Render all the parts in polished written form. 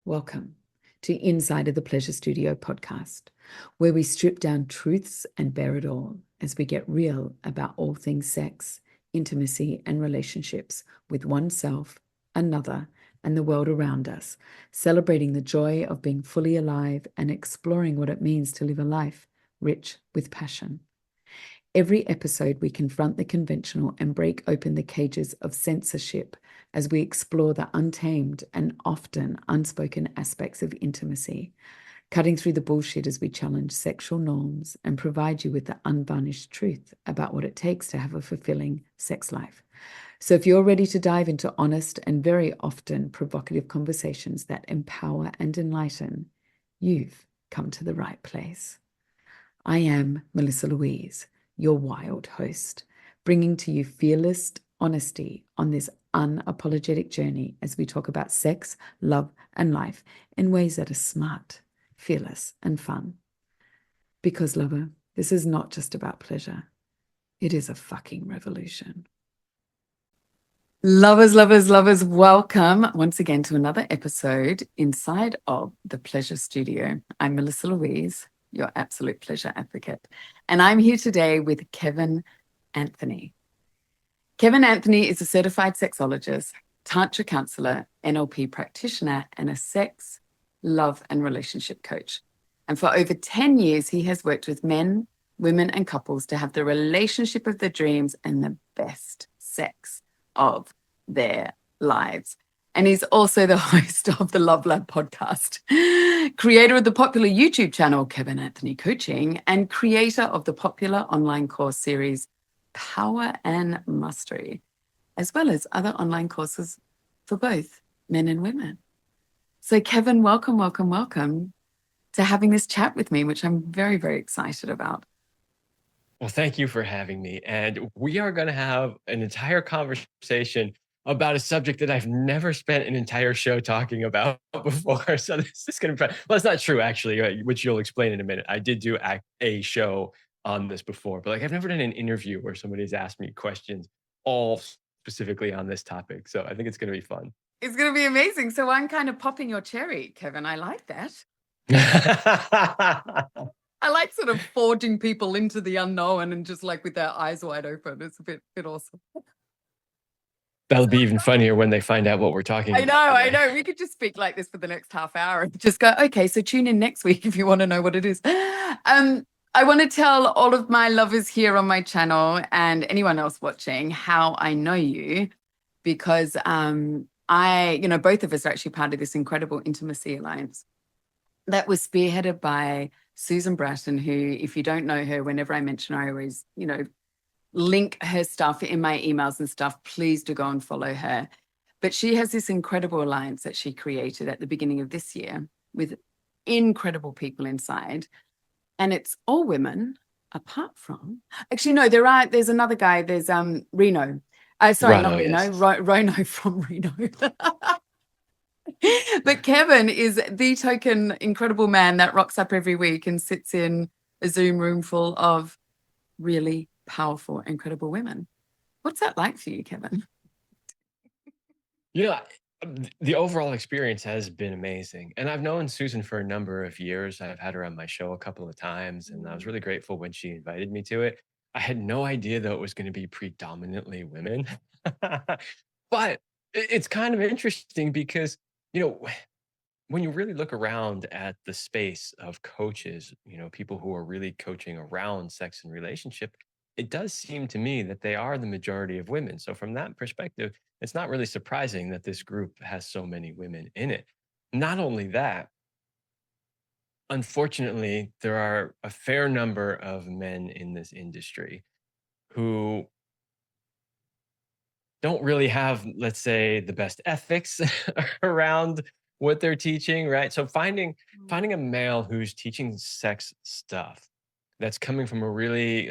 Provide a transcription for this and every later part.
Welcome to Inside of the Pleasure Studio podcast, where we strip down truths and bear it all as we get real about all things sex, intimacy, and relationships with oneself, another, and the world around us, celebrating the joy of being fully alive and exploring what it means to live a life rich with passion. Every episode, we confront the conventional and break open the cages of censorship as we explore the untamed and often unspoken aspects of intimacy, cutting through the bullshit as we challenge sexual norms and provide you with the unvarnished truth about what it takes to have a fulfilling sex life. So if you're ready to dive into honest and very often provocative conversations that empower and enlighten, you've come to the right place. I am Melissa Louise, your wild host, bringing to you fearless honesty on this unapologetic journey as we talk about sex, love, and life in ways that are smart, fearless, and fun. Because, lover, this is not just about pleasure. It is a fucking revolution. Lovers, lovers, lovers, welcome once again to another episode inside of the Pleasure Studio. I'm Melissa Louise, your absolute pleasure advocate. And I'm here today with Kevin Anthony. Kevin Anthony is a certified sexologist, tantra counselor, NLP practitioner, and a sex, love, and relationship coach. And for over 10 years, he has worked with men, women, and couples to have the relationship of their dreams and the best sex of their lives. And he's also the host of the Love Lab podcast, creator of the popular YouTube channel, Kevin Anthony Coaching, and creator of the popular online course series, Power and Mastery, as well as other online courses for both men and women. So Kevin, welcome, welcome, welcome to having this chat with me, which I'm very, very excited about. Well, thank you for having me. And we are going to have an entire conversation about a subject that I've never spent an entire show talking about before. So this is going to be, well, it's not true, actually, which you'll explain in a minute. I did do a show on this before, but I've never done an interview where somebody's asked me questions all specifically on this topic. So I think it's going to be fun. It's going to be amazing. So I'm kind of popping your cherry, Kevin. I like that. I like sort of forging people into the unknown and just like with their eyes wide open. It's a bit awesome. That'll be even funnier when they find out what we're talking about. I know. We could just speak like this for the next half hour and just go, okay, so tune in next week if you want to know what it is. I want to tell all of my lovers here on my channel and anyone else watching how I know you, because both of us are actually part of this incredible Intimacy Alliance that was spearheaded by Susan Bratton, who, if you don't know her, whenever I mention her, I always, link her stuff in my emails and stuff. Please do go and follow her. But she has this incredible alliance that she created at the beginning of this year with incredible people inside. And it's all women, apart from, actually, no, there's another guy. There's Reno. Sorry, not Reno, yes. Rono from Reno. But Kevin is the token incredible man that rocks up every week and sits in a Zoom room full of really powerful, incredible women. What's that like for you, Kevin? The overall experience has been amazing. And I've known Susan for a number of years. I've had her on my show a couple of times, and I was really grateful when she invited me to it. I had no idea, though, it was going to be predominantly women. But it's kind of interesting because, when you really look around at the space of coaches, people who are really coaching around sex and relationship, it does seem to me that they are the majority of women. So from that perspective, it's not really surprising that this group has so many women in it. Not only that, unfortunately, there are a fair number of men in this industry who don't really have, let's say, the best ethics around what they're teaching, right? So finding a male who's teaching sex stuff that's coming from a really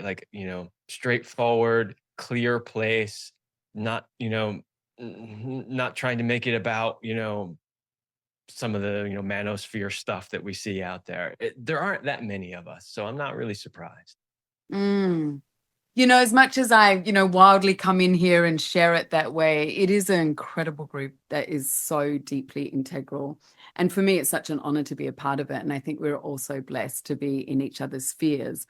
straightforward, clear place, not, not trying to make it about, some of the, manosphere stuff that we see out there. There aren't that many of us, so I'm not really surprised. as much as I, wildly come in here and share it that way, it is an incredible group that is so deeply integral. And for me, it's such an honor to be a part of it. And I think we're also blessed to be in each other's spheres.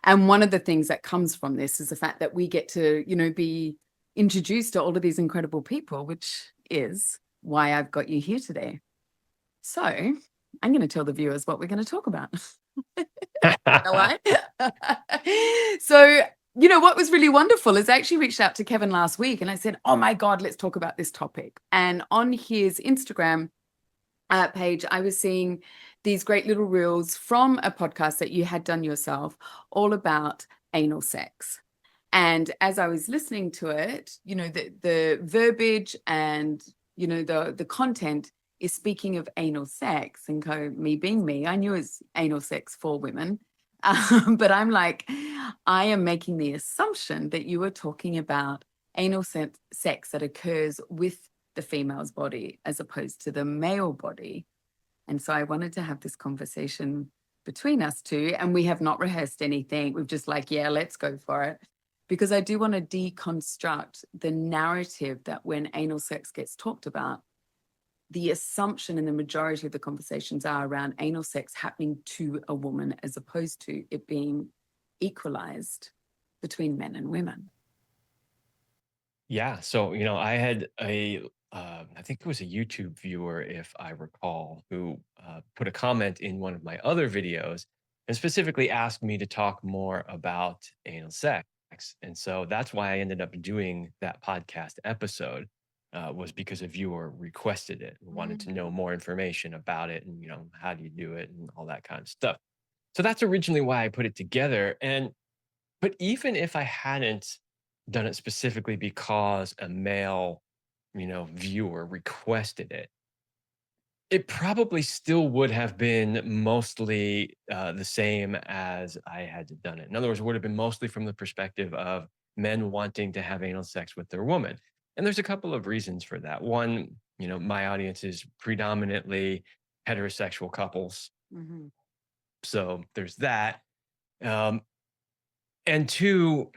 And one of the things that comes from this is the fact that we get to, be introduced to all of these incredible people, which is why I've got you here today. So I'm going to tell the viewers what we're going to talk about. All right. So, what was really wonderful is I actually reached out to Kevin last week and I said, oh my God, let's talk about this topic. And on his Instagram page, I was seeing these great little reels from a podcast that you had done yourself all about anal sex. And as I was listening to it, the verbiage and, the content is speaking of anal sex, and me being me, I knew it was anal sex for women. But I'm like, I am making the assumption that you were talking about anal sex that occurs with the female's body as opposed to the male body. And so I wanted to have this conversation between us two, and we have not rehearsed anything. We've just like, yeah, let's go for it. Because I do want to deconstruct the narrative that when anal sex gets talked about, the assumption in the majority of the conversations are around anal sex happening to a woman as opposed to it being equalized between men and women. Yeah. So, I had I think it was a YouTube viewer, if I recall, who put a comment in one of my other videos and specifically asked me to talk more about anal sex. And so that's why I ended up doing that podcast episode, was because a viewer requested it and wanted to know more information about it and, how do you do it and all that kind of stuff. So that's originally why I put it together. But even if I hadn't done it specifically because a male, viewer requested it, it probably still would have been mostly the same as I had done it. In other words, it would have been mostly from the perspective of men wanting to have anal sex with their woman. And there's a couple of reasons for that. One, my audience is predominantly heterosexual couples. Mm-hmm. So there's that. And two,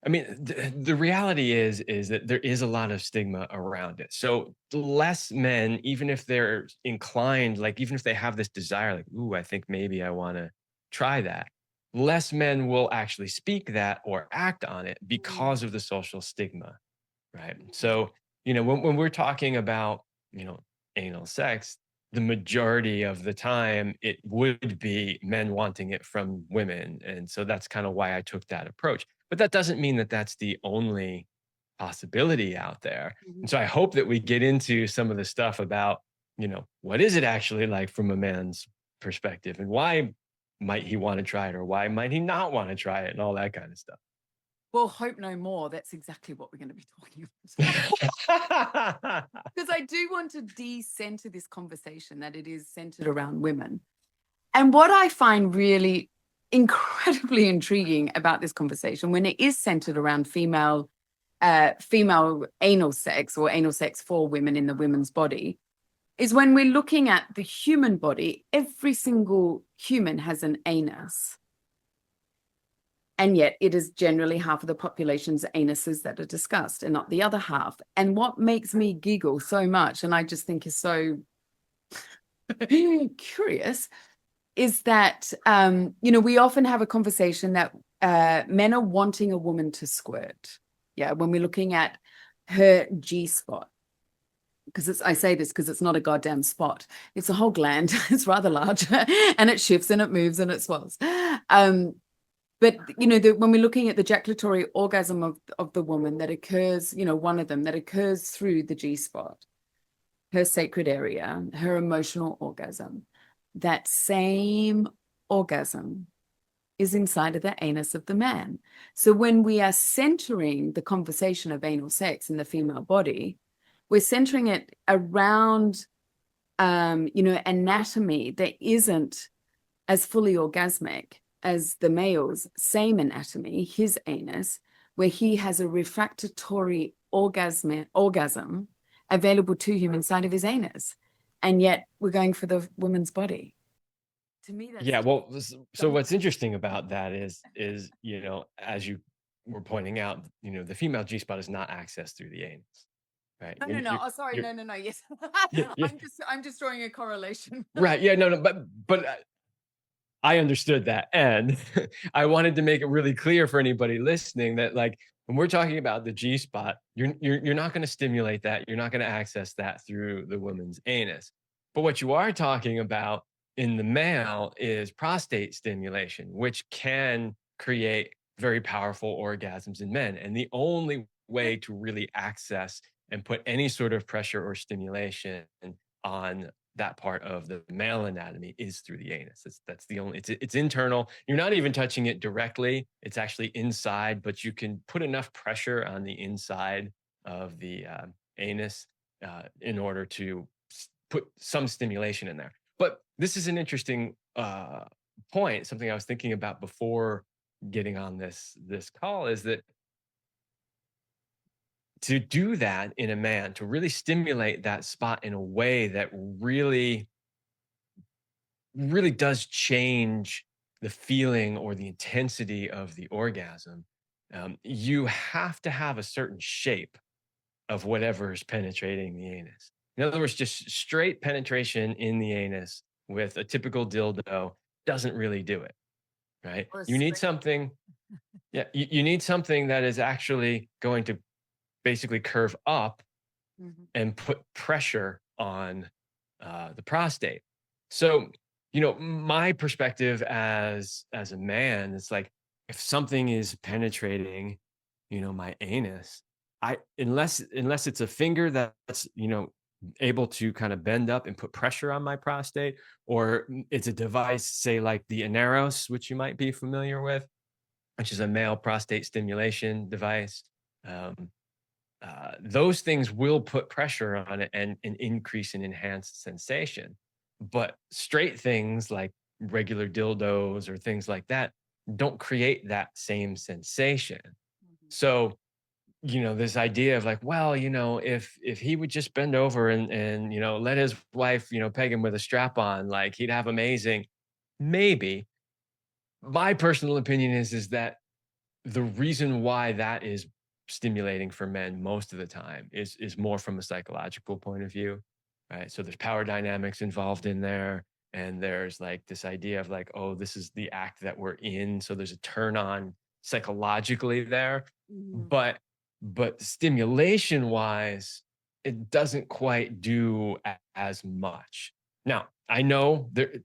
I mean, the reality is that there is a lot of stigma around it. So less men, even if they're inclined, like even if they have this desire, like, ooh, I think maybe I want to try that, less men will actually speak that or act on it because of the social stigma, right? So, when we're talking about, anal sex, the majority of the time it would be men wanting it from women. And so that's kind of why I took that approach. But that doesn't mean that that's the only possibility out there. And so I hope that we get into some of the stuff about, what is it actually like from a man's perspective and why might he want to try it or why might he not want to try it and all that kind of stuff. Well, hope no more. That's exactly what we're going to be talking about. Because I do want to de-center this conversation that it is centered around women. And what I find really incredibly intriguing about this conversation, when it is centered around female anal sex or anal sex for women in the women's body, is when we're looking at the human body, every single human has an anus. And yet it is generally half of the population's anuses that are discussed and not the other half. And what makes me giggle so much, and I just think is so curious, is that, we often have a conversation that men are wanting a woman to squirt. Yeah, when we're looking at her G-spot. Because I say this because it's not a goddamn spot. It's a whole gland. It's rather large and it shifts and it moves and it swells. But, when we're looking at the ejaculatory orgasm of the woman that occurs, one of them that occurs through the G-spot, her sacred area, her emotional orgasm, that same orgasm is inside of the anus of the man. So when we are centering the conversation of anal sex in the female body, we're centering it around, anatomy that isn't as fully orgasmic as the male's same anatomy, his anus, where he has a refractory orgasm available to him inside of his anus. And yet we're going for the woman's body. To me, that's Yeah, well, so so what's interesting about that is, as you were pointing out, the female G spot is not accessed through the anus, right? no, no, no. Oh, sorry. You're No, no, no. Yes. yeah, yeah, I'm just drawing a correlation. right. Yeah, no, no, but I understood that. And I wanted to make it really clear for anybody listening that, like, when we're talking about the G spot, you're not going to stimulate that. You're not going to access that through the woman's anus. But what you are talking about in the male is prostate stimulation, which can create very powerful orgasms in men. And the only way to really access and put any sort of pressure or stimulation on that part of the male anatomy is through the anus. That's the only. It's internal. You're not even touching it directly. It's actually inside, but you can put enough pressure on the inside of the anus in order to put some stimulation in there. But this is an interesting point. Something I was thinking about before getting on this call is that to do that in a man, to really stimulate that spot in a way that really does change the feeling or the intensity of the orgasm, you have to have a certain shape of whatever is penetrating the anus. In other words, just straight penetration in the anus with a typical dildo doesn't really do it, right? Or a You need straight. something, yeah, you need something that is actually going to basically curve up Mhm. and put pressure on the prostate. So, my perspective as a man, it's like if something is penetrating, my anus, I unless it's a finger that's able to kind of bend up and put pressure on my prostate, or it's a device, say like the Aneros, which you might be familiar with, which is a male prostate stimulation device. Um, those things will put pressure on it and increase and enhance sensation. But straight things like regular dildos or things like that don't create that same sensation. Mhm. So, this idea of like, well, if he would just bend over and let his wife, peg him with a strap on, like he'd have amazing. Maybe. My personal opinion is that the reason why that is stimulating for men most of the time is more from a psychological point of view, right? So there's power dynamics involved in there, and there's like this idea of like, oh, this is the act that we're in, so there's a turn on psychologically there. Mhm. But stimulation wise, it doesn't quite do as much. Now, I know there,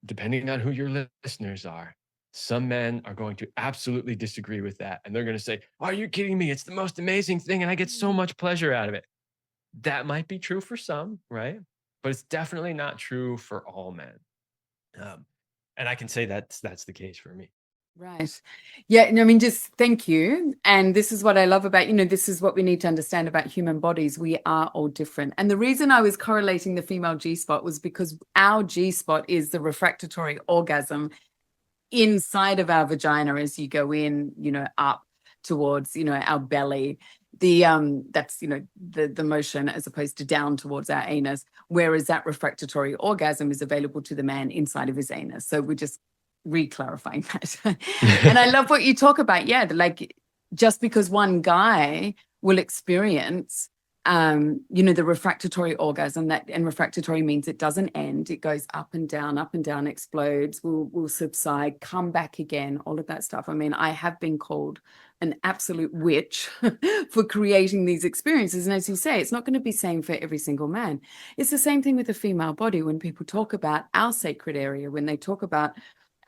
depending on who your listeners are, some men are going to absolutely disagree with that. And they're going to say, are you kidding me? It's the most amazing thing. And I get so Mhm. much pleasure out of it. That might be true for some, right? But it's definitely not true for all men. Um, and I can say that's the case for me. Right. Yeah. No, I mean, just thank you. And this is what I love about, this is what we need to understand about human bodies. We are all different. And the reason I was correlating the female G spot was because our G spot is the refractory orgasm inside of our vagina as you go in, up towards, our belly. That's, the motion as opposed to down towards our anus, whereas that refractory orgasm is available to the man inside of his anus. So we're just re-clarifying that. And I love what you talk about. Yeah, like just because one guy will experience the refractory orgasm, that, and refractory means it doesn't end, it goes up and down, explodes, will subside, come back again, all of that stuff. I mean, I have been called an absolute witch for creating these experiences. And as you say, it's not going to be same for every single man. It's the same thing with the female body. When people talk about our sacred area, when they talk about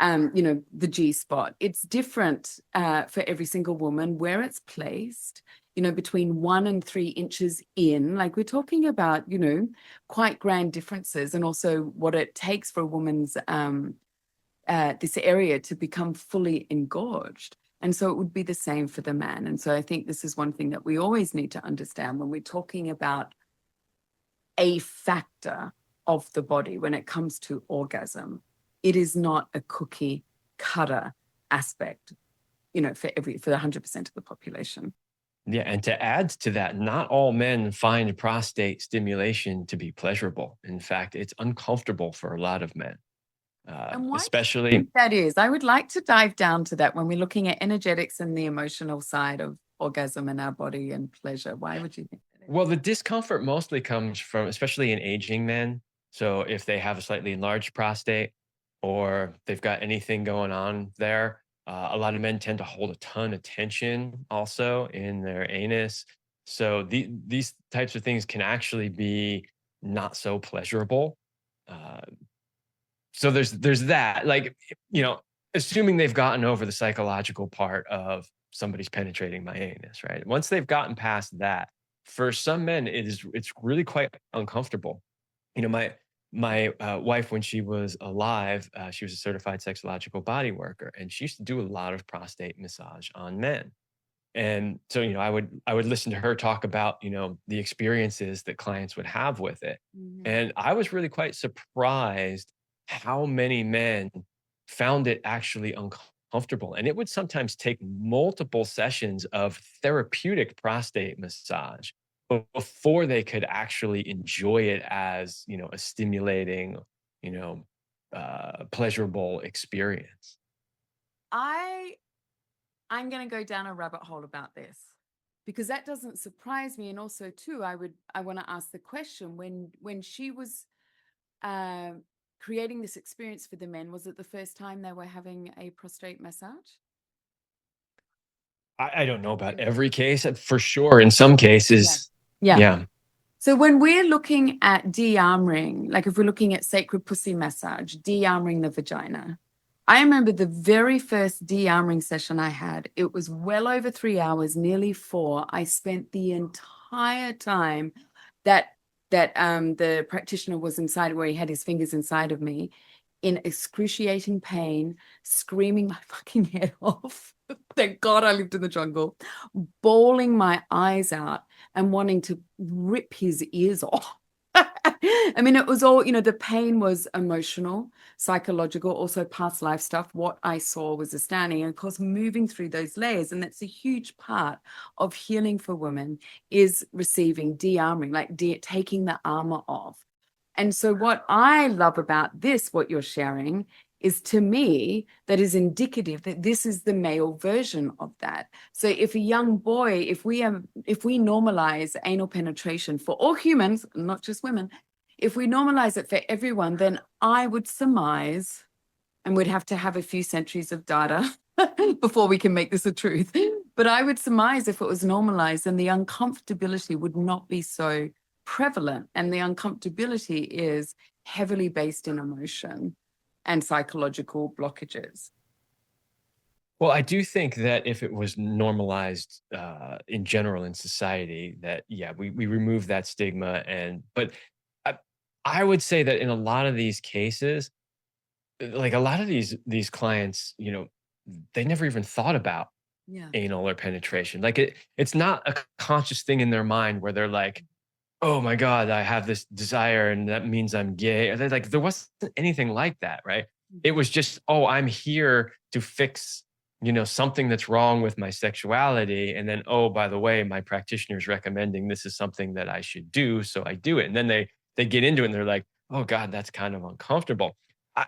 the G spot, it's different for every single woman, where it's placed, between 1 and 3 inches in. Like we're talking about, quite grand differences, and also what it takes for a woman's this area to become fully engorged. And so it would be the same for the man. And so I think this is one thing that we always need to understand when we're talking about a factor of the body when it comes to orgasm. It is not a cookie cutter aspect, for 100% of the population. Yeah. And to add to that, not all men find prostate stimulation to be pleasurable. In fact, it's uncomfortable for a lot of men. And why do you Especially think that is? I would like to dive down to that when we're looking at energetics and the emotional side of orgasm in our body and pleasure. Why would you think that is? well, the discomfort mostly comes from, especially in aging men. So if they have a slightly enlarged prostate or they've got anything going on there, a lot of men tend to hold a ton of tension also in their anus. So these types of things can actually be not so pleasurable. Uh, so there's that, like, assuming they've gotten over the psychological part of somebody's penetrating my anus, right? Once they've gotten past that, for some men, it's really quite uncomfortable. My wife, when she was alive, she was a certified sexological body worker, and she used to do a lot of prostate massage on men. And so, I would listen to her talk about, the experiences that clients would have with it. Mhm. And I was really quite surprised how many men found it actually uncomfortable. And it would sometimes take multiple sessions of therapeutic prostate massage before they could actually enjoy it as, a stimulating, you know, pleasurable experience. I I'm going to go down a rabbit hole about this because that doesn't surprise me. And also, too, I want to ask the question when she was uh, creating this experience for the men, was it the first time they were having a prostate massage? I don't know about every case, for sure. In some Yeah. cases, Yeah. yeah. So when we're looking at de-armoring, like if we're looking at sacred pussy massage, de-armoring the vagina, I remember the very first de-armoring session I had. It was well over 3 hours, nearly four. I spent the entire time that the practitioner was inside, where he had his fingers inside of me, in excruciating pain, screaming my fucking head off. Thank God I lived in the jungle, bawling my eyes out and wanting to rip his ears off. I mean, it was all, the pain was emotional, psychological, also past life stuff. What I saw was astounding. And of course, moving through those layers, and that's a huge part of healing for women, is receiving de-armoring, like taking the armor off. And so, what I love about this, what you're sharing, is to me that is indicative that this is the male version of that. So if a young boy, if we normalize anal penetration for all humans, not just women, if we normalize it for everyone, then I would surmise, and we'd have to have a few centuries of data before we can make this a truth, but I would surmise if it was normalized, then the uncomfortability would not be so prevalent. And the uncomfortability is heavily based in emotion and psychological blockages. Well, I do think that if it was normalized, in general in society, that, yeah, we remove that stigma. But I, I would say that in a lot of these cases, like, a lot of these clients, they never even thought about Yeah. anal or penetration. Like, it's not a conscious thing in their mind where they're like, "Oh my god, I have this desire and that means I'm gay." Or they're like, there wasn't anything like that, right? It Mhm. was just, "Oh, I'm here to fix, something that's wrong with my sexuality." And then, "Oh, by the way, my practitioner is recommending this is something that I should do, so I do it." And then they get into it and they're like, "Oh god, that's kind of uncomfortable."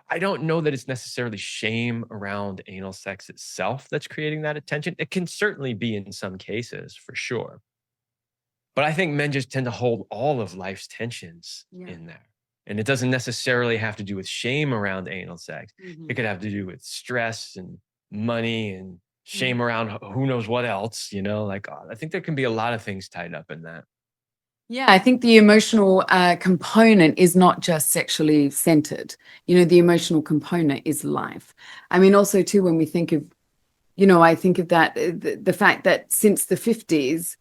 I don't know that it's necessarily shame around anal sex itself that's creating that attention. It can certainly be in some cases, for sure. But I think men just tend to hold all of life's tensions Yeah. in there. And it doesn't necessarily have to do with shame around anal sex. It Mhm. could have to do with stress and money and Mhm. shame around who knows what else, like, I think there can be a lot of things tied up in that. Yeah, I think the emotional component is not just sexually centered. The emotional component is life. I mean, also, too, when we think of, I think of that, the fact that since the 50s,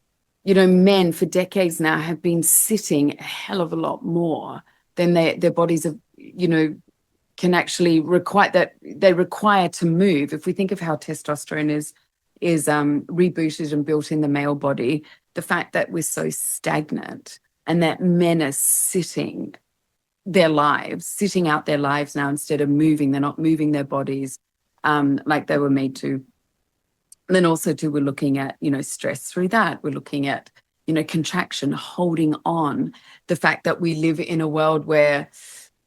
men for decades now have been sitting a hell of a lot more than their bodies have, can actually require, that they require to move. If we think of how testosterone is rebooted and built in the male body, the fact that we're so stagnant and that men are sitting out their lives now instead of moving. They're not moving their bodies like they were made to. And then also too, we're looking at, stress through that. We're looking at, contraction, holding on, the fact that we live in a world where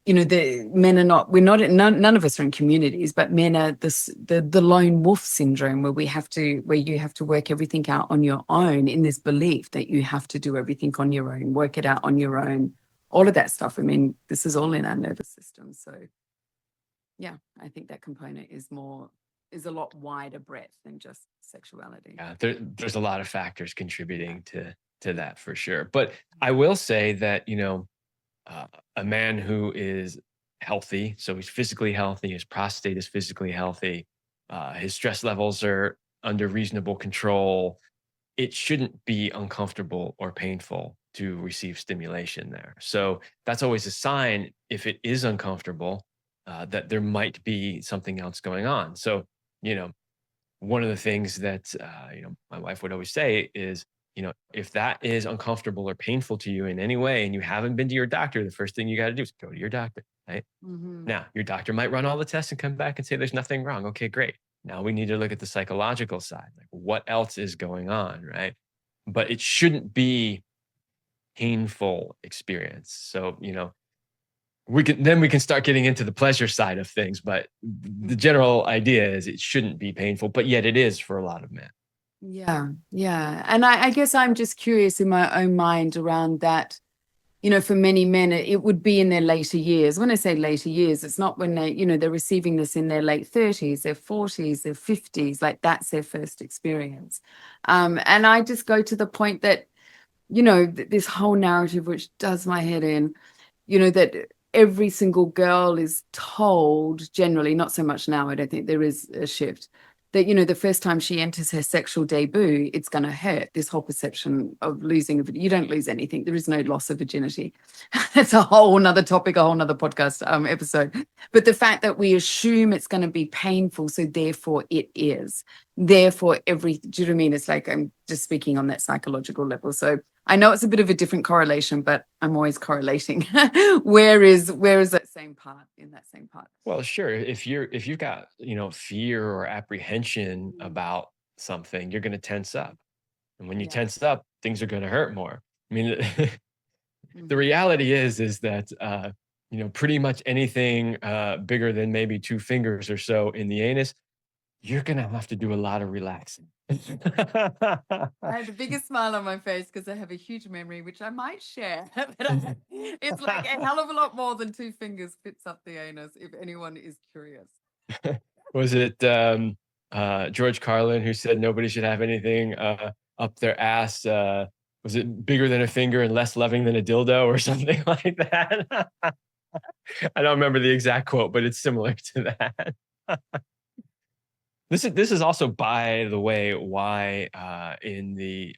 the men are not, we're not, none of us are in communities, but men are the lone wolf syndrome where you have to work everything out on your own, in this belief that you have to do everything on your own, work it out on your own, all of that stuff. I mean, this is all in our nervous system. So yeah, I think that component is a lot wider breadth than just sexuality. Yeah, there's a lot of factors contributing to that for sure. But I will say that, uh, a man who is healthy, so he's physically healthy, his prostate is physically healthy, his stress levels are under reasonable control, it shouldn't be uncomfortable or painful to receive stimulation there. So that's always a sign, if it is uncomfortable, that there might be something else going on. So, you know, one of the things that my wife would always say is, if that is uncomfortable or painful to you in any way and you haven't been to your doctor, the first thing you got to do is go to your doctor, right? Mm-hmm. Now, your doctor might run all the tests and come back and say there's nothing wrong. Okay, great. Now we need to look at the psychological side. Like, what else is going on, right? But it shouldn't be painful experience. So, we can start getting into the pleasure side of things, but the general idea is it shouldn't be painful, but yet it is for a lot of men. Yeah, yeah. And I guess I'm just curious in my own mind around that. For many men, it would be in their later years. When I say later years, it's not when they're receiving this in their late 30s, their 40s, their 50s, like that's their first experience. And I just go to the point that, this whole narrative, which does my head in, that every single girl is told, generally, not so much now, I don't think there is a shift, that, the first time she enters her sexual debut, it's going to hurt. This whole perception of losing, you don't lose anything. There is no loss of virginity. That's a whole nother topic, a whole nother podcast episode. But the fact that we assume it's going to be painful, so therefore it is. Therefore, do you know what I mean? It's like I'm just speaking on that psychological level. So I know it's a bit of a different correlation, but I'm always correlating. Where is that same part in that same part? Well, sure. If you've got, fear or apprehension about something, you're going to tense up. And when you Yeah. tense up, things are going to hurt more. I mean, the Mhm. reality is that, pretty much anything bigger than maybe two fingers or so in the anus, you're going to have to do a lot of relaxing. I had the biggest smile on my face because I have a huge memory, which I might share. But it's like a hell of a lot more than two fingers fits up the anus, if anyone is curious. Was it George Carlin who said nobody should have anything up their ass? Was it bigger than a finger and less loving than a dildo or something like that? I don't remember the exact quote, but it's similar to that. This is also, by the way, why in the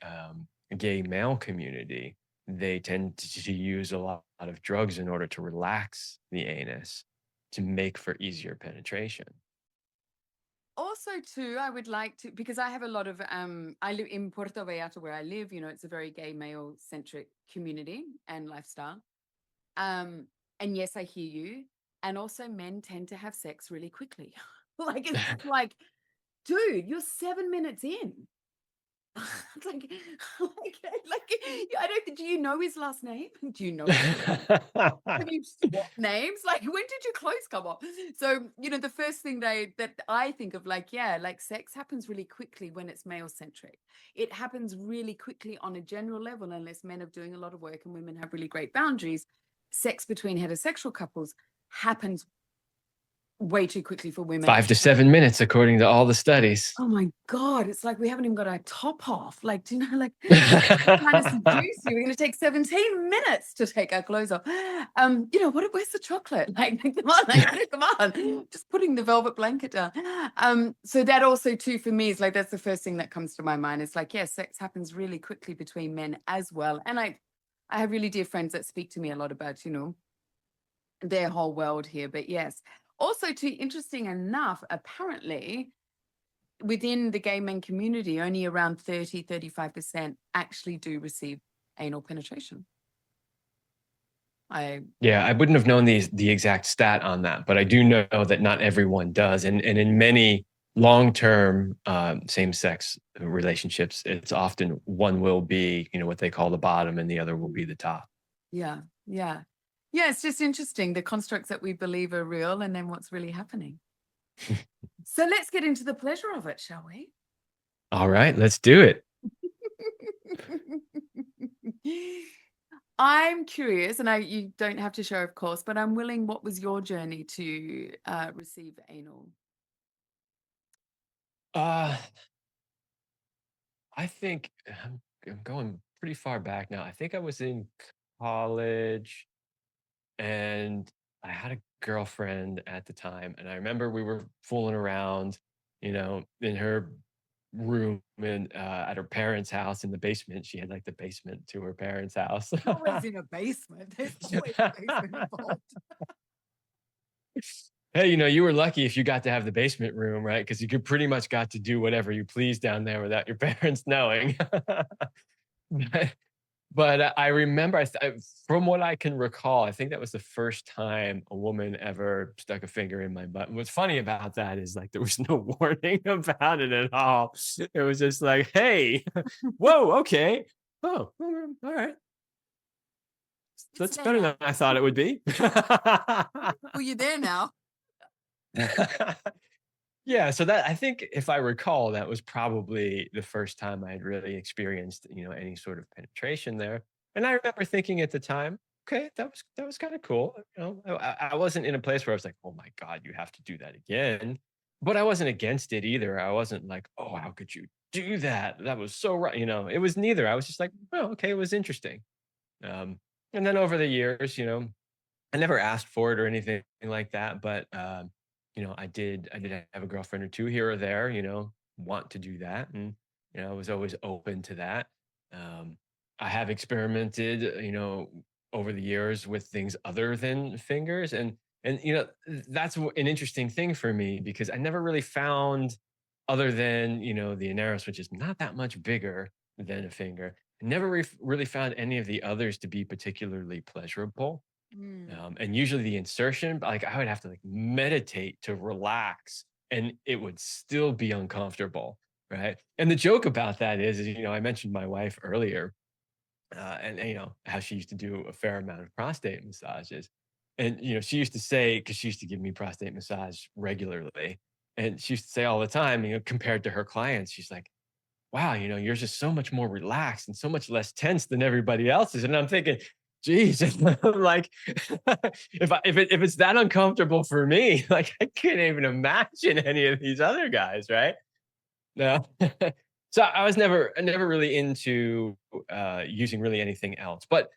gay male community they tend to use a lot of drugs in order to relax the anus to make for easier penetration. Also, too, I would like to, because I have a lot of I live in Puerto Vallarta where I live, it's a very gay male centric community and lifestyle. Um, and yes, I hear you. And also men tend to have sex really quickly. Like it's just like, dude, you're 7 minutes in. It's like, I don't. Do you know his last name? Do you know? Have you swapped names? Like, when did your clothes come off? So, the first thing that I think of, like, yeah, like sex happens really quickly when it's male centric. It happens really quickly on a general level, unless men are doing a lot of work and women have really great boundaries. Sex between heterosexual couples happens way too quickly for women. 5 to 7 minutes, according to all the studies. Oh my God, it's like we haven't even got our top off. Like, do you know, like trying to seduce you. We're going to take 17 minutes to take our clothes off. Where's the chocolate? Like, come on, come on. Just putting the velvet blanket down. So that also too for me is like, that's the first thing that comes to my mind. It's like, yeah, sex happens really quickly between men as well. And I have really dear friends that speak to me a lot about, their whole world here. But yes, also too interesting enough, apparently within the gay men community, only around 35% actually do receive anal penetration. Yeah, I wouldn't have known the exact stat on that, but I do know that not everyone does. And in many long-term same-sex relationships, it's often one will be, what they call the bottom and the other will be the top. Yeah, yeah. Yeah, it's just interesting the constructs that we believe are real and then what's really happening. So let's get into the pleasure of it, shall we? All right, let's do it. I'm curious, and you don't have to share, of course, but I'm willing. What was your journey to receive anal? Uh, I think I'm going pretty far back now. I think I was in college and I had a girlfriend at the time. And I remember we were fooling around, in her room and at her parents' house in the basement. She had like the basement to her parents' house. Always in a basement. There's always a basement involved. Hey, you were lucky if you got to have the basement room, right? Because you could pretty much got to do whatever you please down there without your parents knowing. But I remember, from what I can recall, I think that was the first time a woman ever stuck a finger in my butt. And what's funny about that is like there was no warning about it at all. It was just like, hey, whoa, okay. Oh, all right. It's That's there better now. than I thought it would be. Well, you're there now. Yeah, so that I think if I recall, that was probably the first time I had really experienced, any sort of penetration there. And I remember thinking at the time, okay, that was kind of cool. I wasn't in a place where I was like, oh my God, you have to do that again. But I wasn't against it either. I wasn't like, oh, how could you do that? That was so right. It was neither. I was just like, oh, okay, it was interesting. Um, and then over the years, I never asked for it or anything like that, but, I did have a girlfriend or 2 here or there, want to do that, and, I was always open to that. Um, I have experimented, over the years with things other than fingers, and, that's an interesting thing for me because I never really found other than, the Aneros, which is not that much bigger than a finger, I never really found any of the others to be particularly pleasurable. Mm. And usually the insertion, like I would have to like meditate to relax and it would still be uncomfortable. Right. And the joke about that is, I mentioned my wife earlier, and how she used to do a fair amount of prostate massages. And, she used to say, because she used to give me prostate massage regularly. And she used to say all the time, compared to her clients, she's like, wow, yours is so much more relaxed and so much less tense than everybody else's. And I'm thinking, geez, I'm like, if it's that uncomfortable for me, like I can't even imagine any of these other guys, right? No. So I was never really into using really anything else. But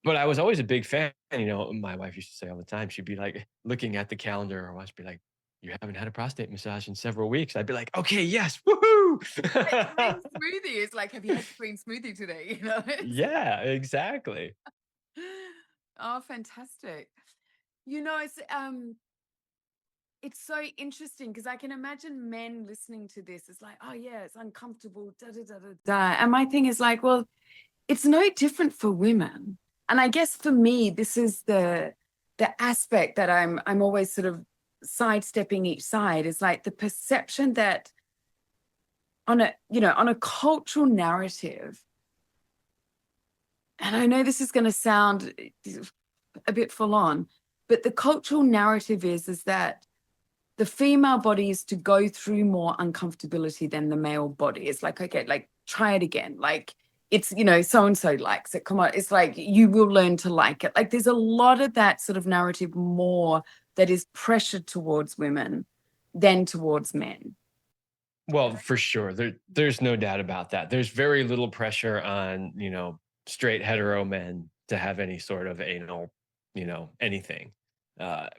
I was always a big fan. My wife used to say all the time, she'd be like looking at the calendar or watch, be like, you haven't had a prostate massage in several weeks. I'd be like, okay, yes, Like the woohoo. green smoothie. It's like, have you had the green smoothie today? It's Yeah, exactly. oh, fantastic. It's so interesting because I can imagine men listening to this. It's like, oh yeah, it's uncomfortable, da da da da da. And my thing is like, well, it's no different for women. And I guess for me, this is the aspect that I'm always sort of sidestepping each side is like the perception that on a cultural narrative, and I know this is going to sound a bit full on, but the cultural narrative is that the female body is to go through more uncomfortability than the male body. It's like, okay, like try it again. Like it's, so and so likes it. Come on. It's like you will learn to like it. Like there's a lot of that sort of narrative more that is pressured towards women than towards men. Well, for sure. There's no doubt about that. There's very little pressure on, straight hetero men to have any sort of anal, anything.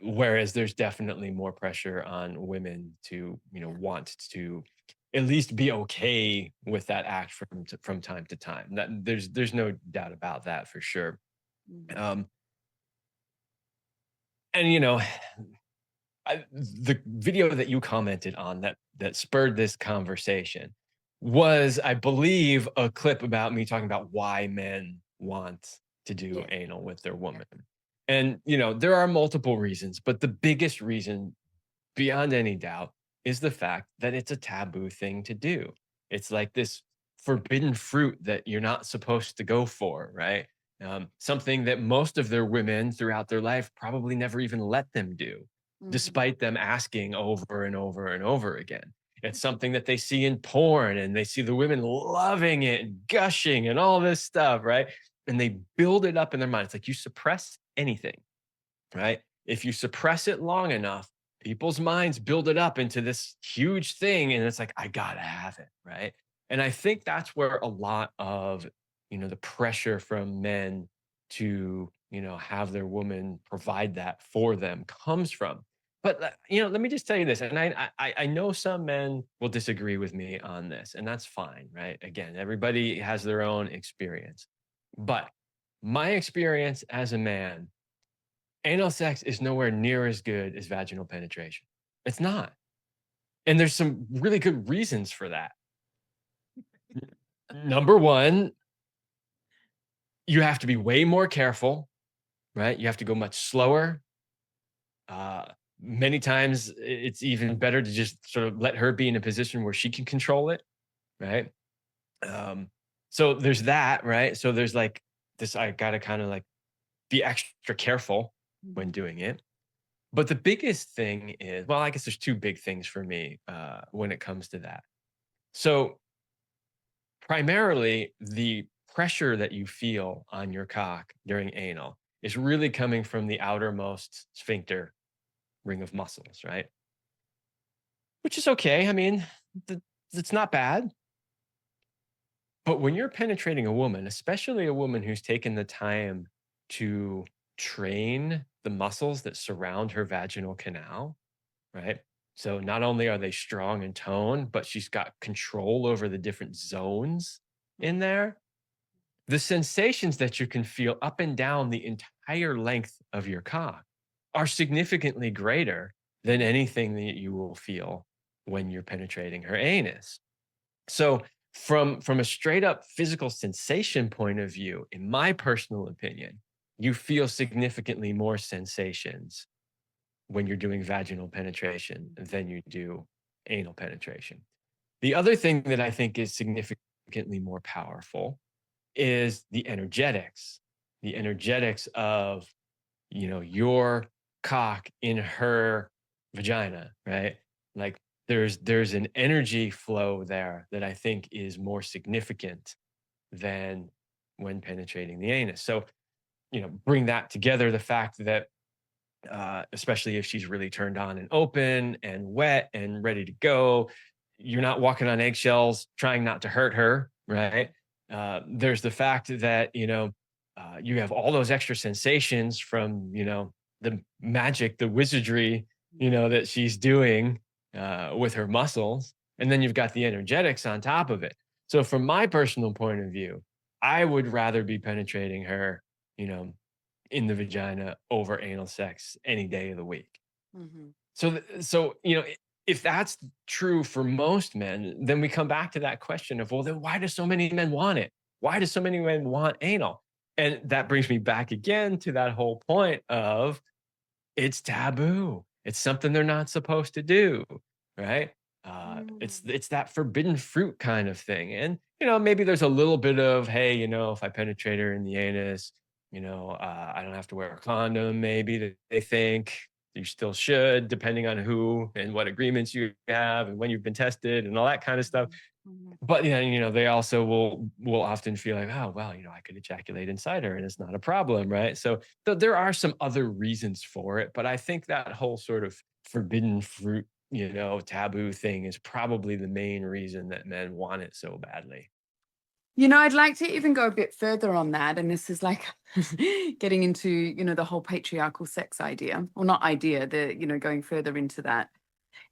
Whereas there's definitely more pressure on women to, Yeah. want to at least be okay with that act from time to time. That there's no doubt about that for sure. Mhm. Um, and the video that you commented on that spurred this conversation was, I believe, a clip about me talking about why men want to do Yes. anal with their Yeah. woman. And there are multiple reasons, but the biggest reason, beyond any doubt, is the fact that it's a taboo thing to do. It's like this forbidden fruit that you're not supposed to go for, right? something that most of their women throughout their life probably never even let them do, Mhm. despite them asking over and over and over again. It's something that they see in porn and they see the women loving it and gushing and all this stuff, right? And they build it up in their mind. It's like you suppress anything, right? If you suppress it long enough, people's minds build it up into this huge thing. And it's like, I gotta have it, right? And I think that's where a lot of, the pressure from men to, have their woman provide that for them comes from. But let me just tell you this, and I know some men will disagree with me on this, and that's fine, right? Again, everybody has their own experience, but my experience as a man, anal sex is nowhere near as good as vaginal penetration. It's not. And there's some really good reasons for that. Number one, you have to be way more careful, right? You have to go much slower. Uh, Many times it's even better to just sort of let her be in a position where she can control it, right? Um, so there's that, right? So there's like this, I got to kind of like be extra careful when doing it. But the biggest thing is, well, I guess there's two big things for me when it comes to that. So, primarily, the pressure that you feel on your cock during anal is really coming from the outermost sphincter ring of muscles, right? Which is okay. I mean, it's not bad. But when you're penetrating a woman, especially a woman who's taken the time to train the muscles that surround her vaginal canal, right? So not only are they strong in tone, but she's got control over the different zones in there. The sensations that you can feel up and down the entire length of your cock are significantly greater than anything that you will feel when you're penetrating her anus. So from a straight up physical sensation point of view, in my personal opinion, you feel significantly more sensations when you're doing vaginal penetration than you do anal penetration. The other thing that I think is significantly more powerful is the energetics of, your cock in her vagina, right? Like there's an energy flow there that I think is more significant than when penetrating the anus. So, bring that together, the fact that especially if she's really turned on and open and wet and ready to go. You're not walking on eggshells, trying not to hurt her, right? There's the fact that you have all those extra sensations from the magic, the wizardry, that she's doing with her muscles, and then you've got the energetics on top of it. So, from my personal point of view, I would rather be penetrating her, you know, in the vagina over anal sex any day of the week. Mhm. So if that's true for most men, then we come back to that question of, well, then why do so many men want it? Why do so many men want anal? And that brings me back again to that whole point of it's taboo. It's something they're not supposed to do, right? Mm. It's that forbidden fruit kind of thing. And maybe there's a little bit of, hey, if I penetrate her in the anus, I don't have to wear a condom. Maybe they think you still should, depending on who and what agreements you have and when you've been tested and all that kind of stuff. Mhm. Mhm. But they also will often feel like, oh well, I could ejaculate inside her and it's not a problem, right? So there are some other reasons for it, but I think that whole sort of forbidden fruit, taboo thing is probably the main reason that men want it so badly. I'd like to even go a bit further on that. And this is like getting into, the whole patriarchal sex idea, or not idea, going further into that.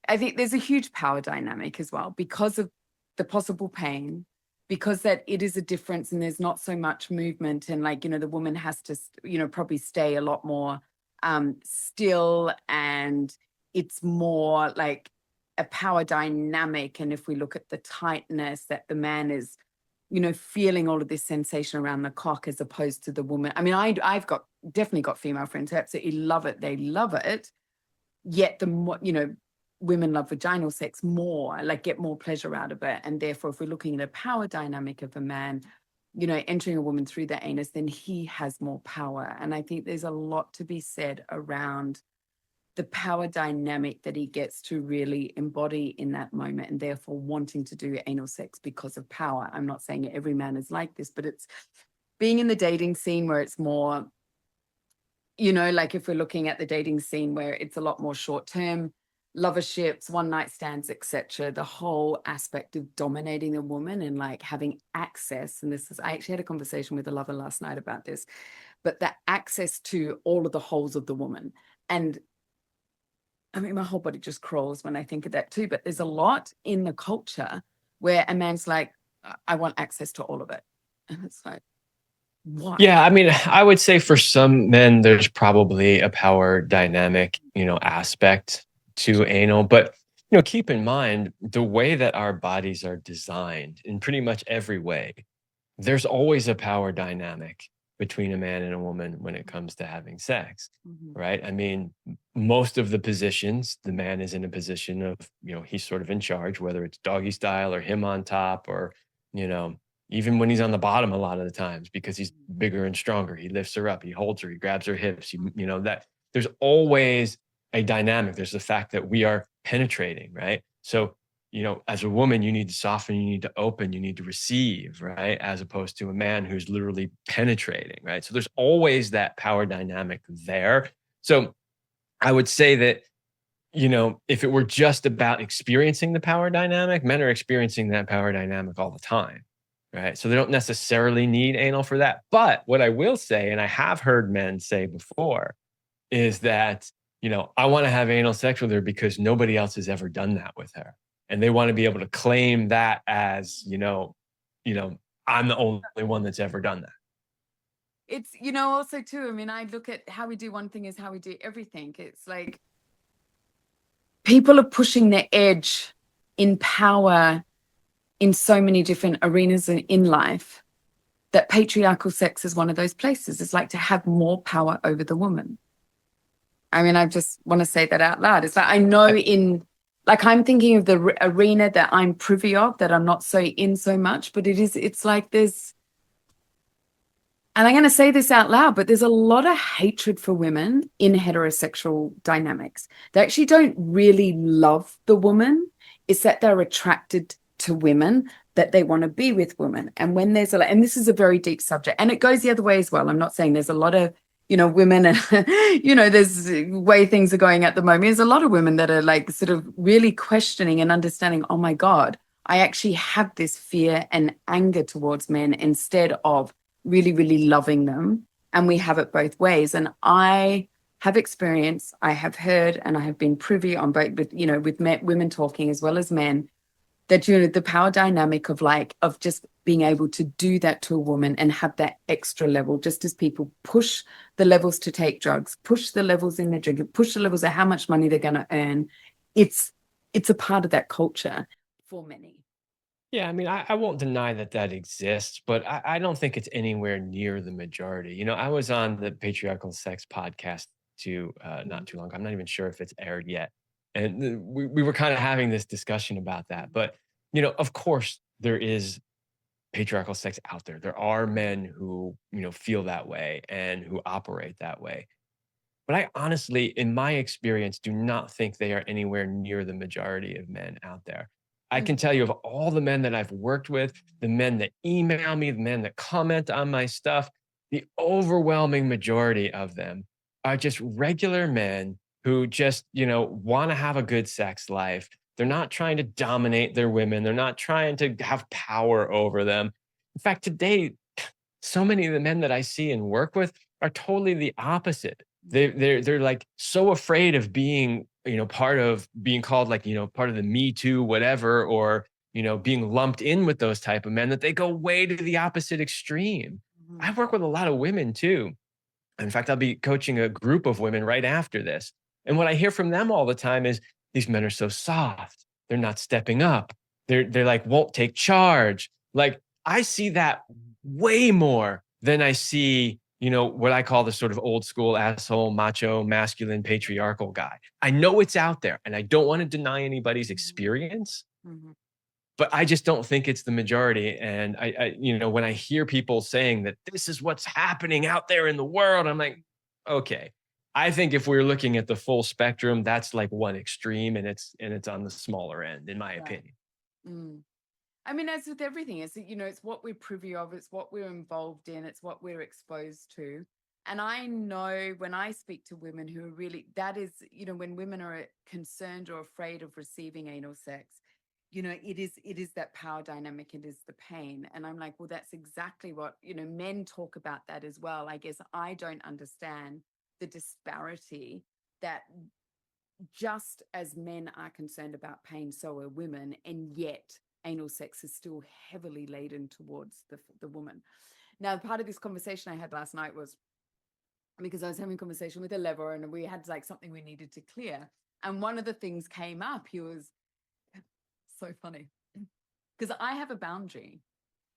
I think there's a huge power dynamic as well because of the possible pain, because that it is a difference and there's not so much movement. And like, the woman has to, probably stay a lot more still. And it's more like a power dynamic. And if we look at the tightness that the man is, feeling all of this sensation around the cock as opposed to the woman. I mean, I've got definitely got female friends who absolutely love it. They love it. Yet the more, women love vaginal sex more, like get more pleasure out of it. And therefore, if we're looking at a power dynamic of a man, entering a woman through the anus, then he has more power. And I think there's a lot to be said around the power dynamic that he gets to really embody in that moment, and therefore wanting to do anal sex because of power. I'm not saying every man is like this, but it's being in the dating scene where it's more, like if we're looking at the dating scene where it's a lot more short-term loverships, one night stands, etc., the whole aspect of dominating a woman and like having access. And I actually had a conversation with a lover last night about this, but that access to all of the holes of the woman. And I mean, my whole body just crawls when I think of that too. But there's a lot in the culture where a man's like, I want access to all of it. And it's like, why? Yeah, I mean, I would say for some men, there's probably a power dynamic, aspect to anal. But, keep in mind the way that our bodies are designed in pretty much every way, there's always a power dynamic between a man and a woman when it comes to having sex, right? I mean, most of the positions, the man is in a position of, he's sort of in charge, whether it's doggy style or him on top or, you know, even when he's on the bottom a lot of the times because he's bigger and stronger, he lifts her up, he holds her, he grabs her hips, that there's always a dynamic. There's the fact that we are penetrating, right? So as a woman, you need to soften, you need to open, you need to receive, right? As opposed to a man who's literally penetrating, right? So there's always that power dynamic there. So I would say that, if it were just about experiencing the power dynamic, men are experiencing that power dynamic all the time, right? So they don't necessarily need anal for that. But what I will say, and I have heard men say before, is that, I want to have anal sex with her because nobody else has ever done that with her. And they want to be able to claim that as, I'm the only one that's ever done that. It's, also too, I mean, I look at how we do one thing is how we do everything. It's like people are pushing the edge in power in so many different arenas in life that patriarchal sex is one of those places. It's like to have more power over the woman. I mean, I just want to say that out loud. It's like, I know I'm thinking of the arena that I'm privy of, that I'm not so in so much, but it's like there's, and I'm going to say this out loud, but there's a lot of hatred for women in heterosexual dynamics. They actually don't really love the woman. It's that they're attracted to women, that they want to be with women. And when there's and this is a very deep subject, and it goes the other way as well. I'm not saying there's a lot of, women, and, there's way things are going at the moment. There's a lot of women that are like sort of really questioning and understanding, oh my God, I actually have this fear and anger towards men instead of really, really loving them. And we have it both ways. And I have experience, I have heard, and I have been privy on both with, with women talking as well as men, that the power dynamic of just being able to do that to a woman and have that extra level, just as people push the levels to take drugs, push the levels in their drink, push the levels of how much money they're going to earn. It's a part of that culture for many. Yeah, I mean, I won't deny that that exists, but I don't think it's anywhere near the majority. I was on the Patriarchal Sex podcast too, not too long ago. I'm not even sure if it's aired yet. And we were kind of having this discussion about that. But, of course, there is patriarchal sex out there. There are men who, feel that way and who operate that way. But I honestly, in my experience, do not think they are anywhere near the majority of men out there. I can tell you of all the men that I've worked with, the men that email me, the men that comment on my stuff, the overwhelming majority of them are just regular men who just, want to have a good sex life. They're not trying to dominate their women. They're not trying to have power over them. In fact, today, so many of the men that I see and work with are totally the opposite. They're like so afraid of being, part of being called like, part of the Me Too, whatever, or, being lumped in with those type of men that they go way to the opposite extreme. I work with a lot of women too. In fact, I'll be coaching a group of women right after this. And what I hear from them all the time is these men are so soft. They're not stepping up. They're like won't take charge. Like I see that way more than I see, what I call the sort of old school asshole, macho, masculine, patriarchal guy. I know it's out there and I don't want to deny anybody's experience. but I just don't think it's the majority. And when I hear people saying that this is what's happening out there in the world, I'm like, okay. I think if we're looking at the full spectrum, that's like one extreme, and it's on the smaller end, in my Right. opinion. Mm. I mean, as with everything, it's what we're privy of, it's what we're involved in, it's what we're exposed to. And I know when I speak to women who are really, that is, when women are concerned or afraid of receiving anal sex, it is that power dynamic, it is the pain. And I'm like, well, that's exactly what, men talk about that as well. I guess I don't understand the disparity that just as men are concerned about pain, so are women, and yet anal sex is still heavily laden towards the woman. Now, part of this conversation I had last night was because I was having a conversation with a lover and we had like something we needed to clear. And one of the things came up, he was so funny because I have a boundary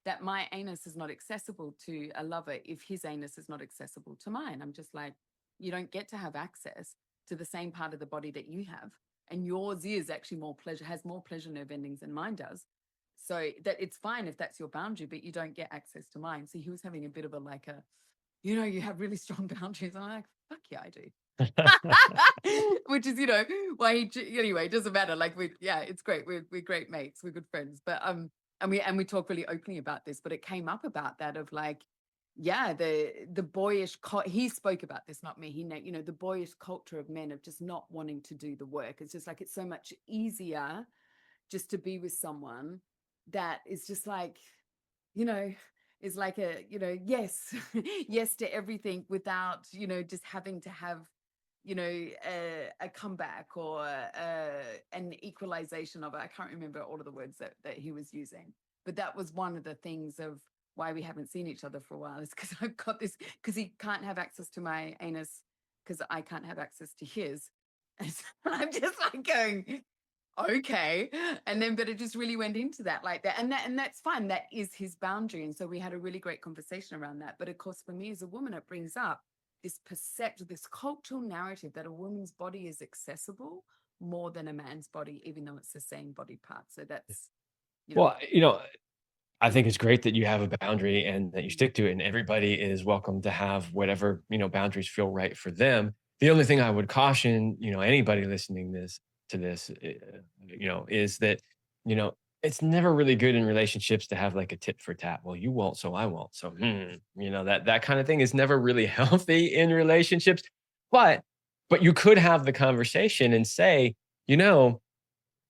that my anus is not accessible to a lover if his anus is not accessible to mine. I'm just like, you don't get to have access to the same part of the body that you have. And yours is actually has more pleasure nerve endings than mine does. So that it's fine if that's your boundary, but you don't get access to mine. So he was having a bit of you have really strong boundaries. I'm like, fuck yeah, I do. Which is, why anyway, it doesn't matter. Like it's great. We're great mates. We're good friends. But and we talk really openly about this, but it came up about that of like, yeah, the boyish he spoke about this, not me. The boyish culture of men of just not wanting to do the work. It's just like it's so much easier just to be with someone that is just like, you know, is like yes, yes to everything without, just having to have, a comeback or an equalization of it. I can't remember all of the words that he was using, but that was one of the things of why we haven't seen each other for a while is because I've got this, because he can't have access to my anus because I can't have access to his. And so I'm just like going, okay. And then but it just really went into that like that, and that's fine, that is his boundary. And so we had a really great conversation around that. But of course for me as a woman, it brings up this cultural narrative that a woman's body is accessible more than a man's body, even though it's the same body part. So that's you know Well, I think it's great that you have a boundary and that you stick to it, and everybody is welcome to have whatever, boundaries feel right for them. The only thing I would caution, anybody listening to this, is that, you know, it's never really good in relationships to have like a tit for tat. Well, you won't, so I won't. So, that kind of thing is never really healthy in relationships. But, you could have the conversation and say, you know,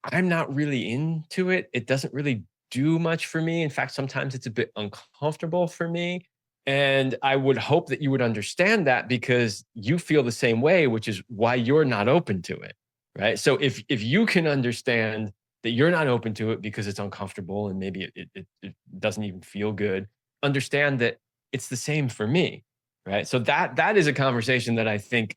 I'm not really into it. It doesn't really do much for me. In fact, sometimes it's a bit uncomfortable for me. And I would hope that you would understand that because you feel the same way, which is why you're not open to it. Right. So if you can understand that you're not open to it because it's uncomfortable and maybe it doesn't even feel good, understand that it's the same for me. Right. So that is a conversation that I think,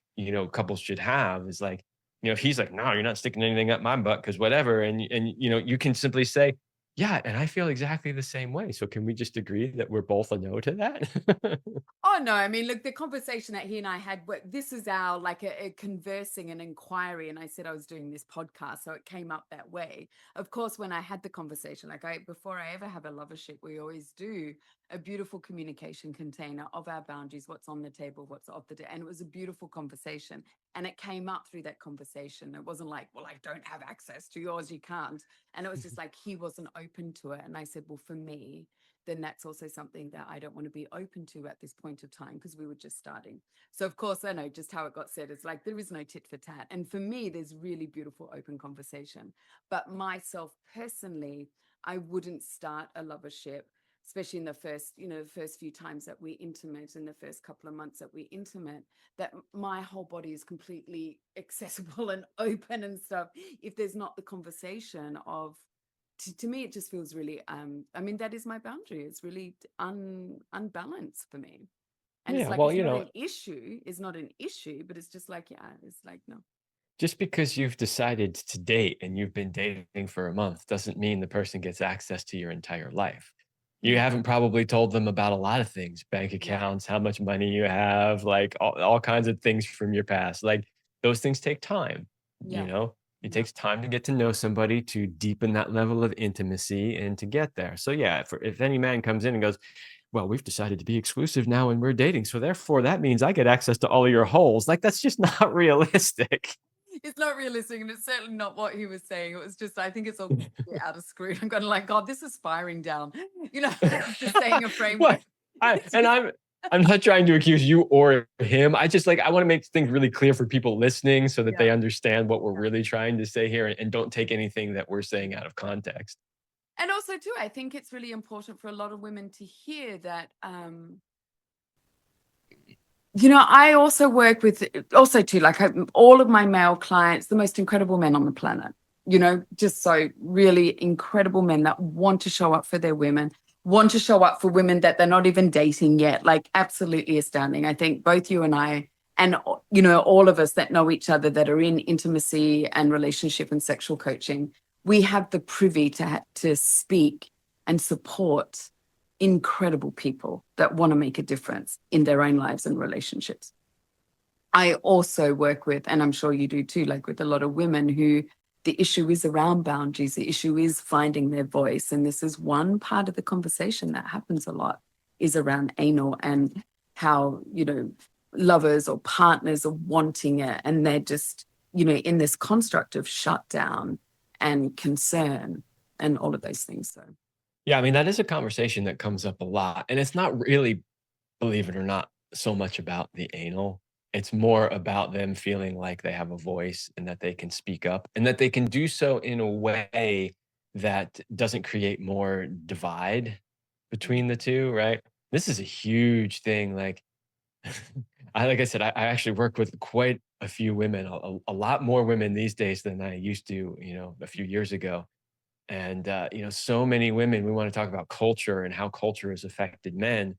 couples should have is like, if he's like, "No, you're not sticking anything up my butt because whatever," and you can simply say, "Yeah, and I feel exactly the same way. So can we just agree that we're both a no to that?" Oh no, I mean, look, the conversation that he and I had, this is our like a conversing and inquiry. And I said I was doing this podcast, so it came up that way. Of course, when I had the conversation, like before I ever have a lovership, we always do a beautiful communication container of our boundaries, what's on the table, what's off the table. And it was a beautiful conversation. And it came up through that conversation. It wasn't like, well, I don't have access to yours, you can't. And it was just like he wasn't open to it. And I said, well, for me, then that's also something that I don't want to be open to at this point of time because we were just starting. So of course, I know just how it got said. It's like there is no tit for tat. And for me, there's really beautiful open conversation. But myself personally, I wouldn't start a lovership, especially in the first few times that we intimate, in the first couple of months that we intimate, that my whole body is completely accessible and open and stuff. If there's not the conversation of to me it just feels really I mean that is my boundary. It's really unbalanced for me, and it's Yeah, like well, it's not an issue, but it's just like, yeah, it's like no. just because you've decided to date and you've been dating for a month doesn't mean the person gets access to your entire life. You Yeah, haven't probably told them about a lot of things, bank yeah, accounts, how much money you have, like all kinds of things from your past. Like those things take time, you yeah, know? It Yeah. takes time to get to know somebody, to deepen that level of intimacy and to get there. So yeah, if any man comes in and goes, well, we've decided to be exclusive now and we're dating. So therefore that means I get access to all of your holes. Like that's just not realistic. It's not realistic, and it's certainly not what he was saying. It was just, I think it's all a bit out of screw. I'm kind of like, God, this is spiraling down. Just saying a framework. What? It's just, I'm not trying to accuse you or him. I just like I want to make things really clear for people listening so that yeah, they understand what we're yeah. really trying to say here and don't take anything that we're saying out of context. And also too, I think it's really important for a lot of women to hear that I also work with, also too, like all of my male clients, the most incredible men on the planet, just so really incredible men that want to show up for their women, want to show up for women that they're not even dating yet. Like absolutely astounding. I think both you and I, and, all of us that know each other that are in intimacy and relationship and sexual coaching, we have the privy to speak and support incredible people that want to make a difference in their own lives and relationships. I also work with, and I'm sure you do too, like with a lot of women who the issue is around boundaries, the issue is finding their voice. And this is one part of the conversation that happens a lot, is around anal and how, lovers or partners are wanting it. And they're just, in this construct of shutdown and concern and all of those things. So Yeah, I mean, that is a conversation that comes up a lot. And it's not really, believe it or not, so much about the anal. It's more about them feeling like they have a voice and that they can speak up and that they can do so in a way that doesn't create more divide between the two, right? This is a huge thing. Like, like I said, I actually work with quite a few women, a lot more women these days than I used to, a few years ago. And, so many women, we want to talk about culture and how culture has affected men,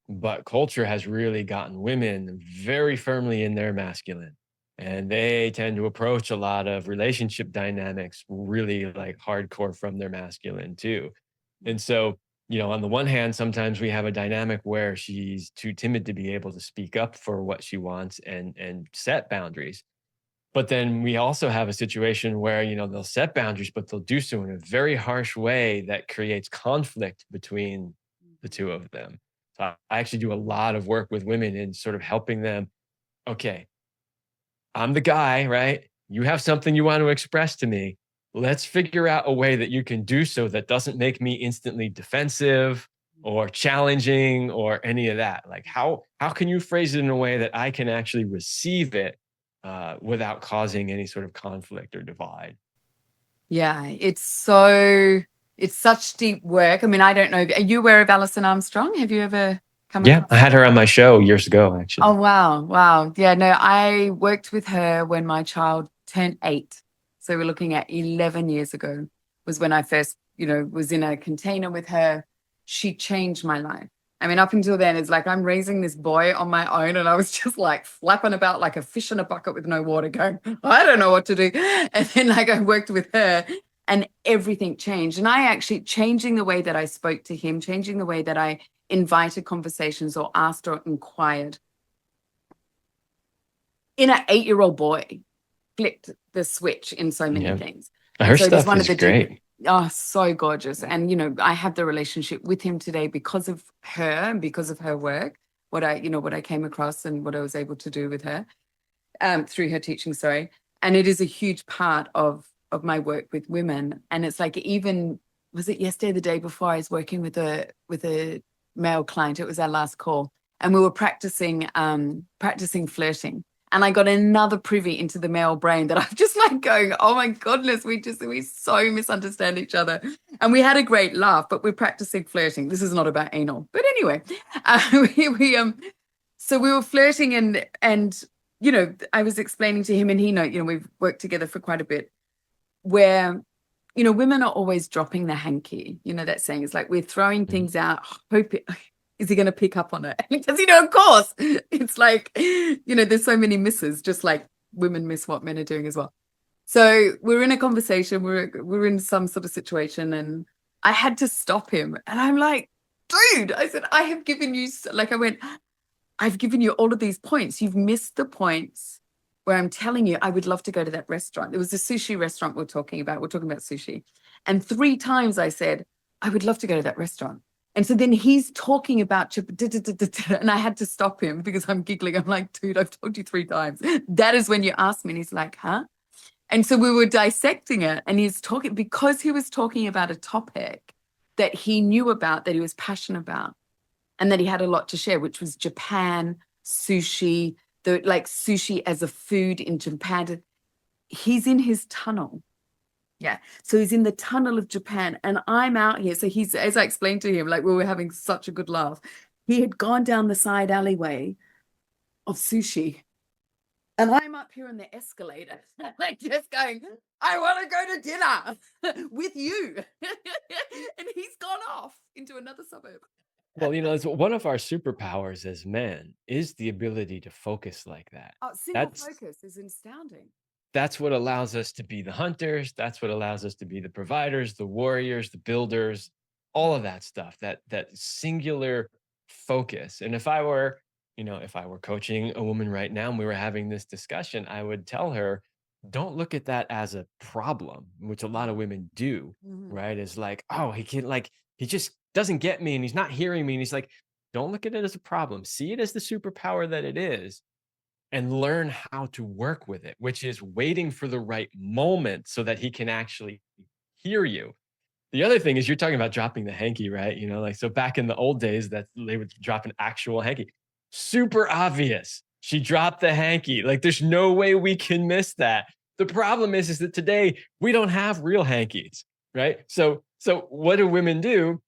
but culture has really gotten women very firmly in their masculine. And they tend to approach a lot of relationship dynamics really like hardcore from their masculine too. And so, on the one hand, sometimes we have a dynamic where she's too timid to be able to speak up for what she wants and set boundaries. But then we also have a situation where, they'll set boundaries, but they'll do so in a very harsh way that creates conflict between the two of them. So I actually do a lot of work with women in sort of helping them. Okay, I'm the guy, right? You have something you want to express to me. Let's figure out a way that you can do so that doesn't make me instantly defensive or challenging or any of that. Like how can you phrase it in a way that I can actually receive it without causing any sort of conflict or divide? yeah, it's such deep work. I mean, I don't know. Are you aware of Alison Armstrong? Have you ever come Yeah, I across had her? her on my show years ago, Oh, actually. wow. Wow. Yeah, no, I worked with her when my child turned 8. So we're looking at 11 years ago was when I first, was in a container with her. She changed my life. I mean, up until then, it's like I'm raising this boy on my own, and I was just like flapping about like a fish in a bucket with no water, going, I don't know what to do. And then, like, I worked with her, and everything changed. And I actually changing the way that I spoke to him, changing the way that I invited conversations or asked or inquired in an 8-year-old boy flipped the switch in so many Yeah, things. her And so it is stuff one of is the deep, great. oh, so gorgeous. And, I have the relationship with him today because of her and because of her work, what I came across and what I was able to do with her through her teaching, sorry. And it is a huge part of my work with women. And it's like, even, was it yesterday, the day before, I was working with a male client. It was our last call. And we were practicing flirting. And I got another privy into the male brain that I'm just like going, oh my goodness, we so misunderstand each other. And we had a great laugh, but we're practicing flirting. This is not about anal. But anyway, so we were flirting and I was explaining to him, and we've worked together for quite a bit, where, women are always dropping the hanky. That saying is like, we're throwing Mhm. things out, hope it, is he going to pick up on it? Because, of course, it's like, there's so many misses, just like women miss what men are doing as well. So we're in a conversation, we're in some sort of situation, and I had to stop him. And I'm like, dude, I said, I have given you, like, I went, I've given you all of these points. You've missed the points where I'm telling you, I would love to go to that restaurant. There was a sushi restaurant we're talking about. We're talking about sushi. And 3 times I said, I would love to go to that restaurant. And so then he's talking about, and I had to stop him because I'm giggling. I'm like, dude, I've told you 3 times. That is when you asked me. And he's like, huh? And so we were dissecting it. And he's talking, because he was talking about a topic that he knew about, that he was passionate about, and that he had a lot to share, which was Japan, sushi, like sushi as a food in Japan. He's in his tunnel. Yeah. So he's in the tunnel of Japan and I'm out here. So he's, as I explained to him, like we were having such a good laugh. He had gone down the side alleyway of sushi. And I'm up here in the escalator, like just going, I want to go to dinner with you. And he's gone off into another suburb. Well, it's one of our superpowers as men is the ability to focus like that. Oh, single That's focus is astounding. that's what allows us to be the hunters. That's what allows us to be the providers, the warriors, the builders, all of that stuff, that singular focus. And if I were coaching a woman right now and we were having this discussion, I would tell her, don't look at that as a problem, which a lot of women do, right? Is like, oh, he just doesn't get me and he's not hearing me. And he's like, don't look at it as a problem. See it as the superpower that it is and learn how to work with it, which is waiting for the right moment so that he can actually hear you. The other thing is you're talking about dropping the hanky, right? Like so back in the old days that they would drop an actual hanky. Super obvious. She dropped the hanky. Like there's no way we can miss that. The problem is that today we don't have real hankies, right? So what do women do?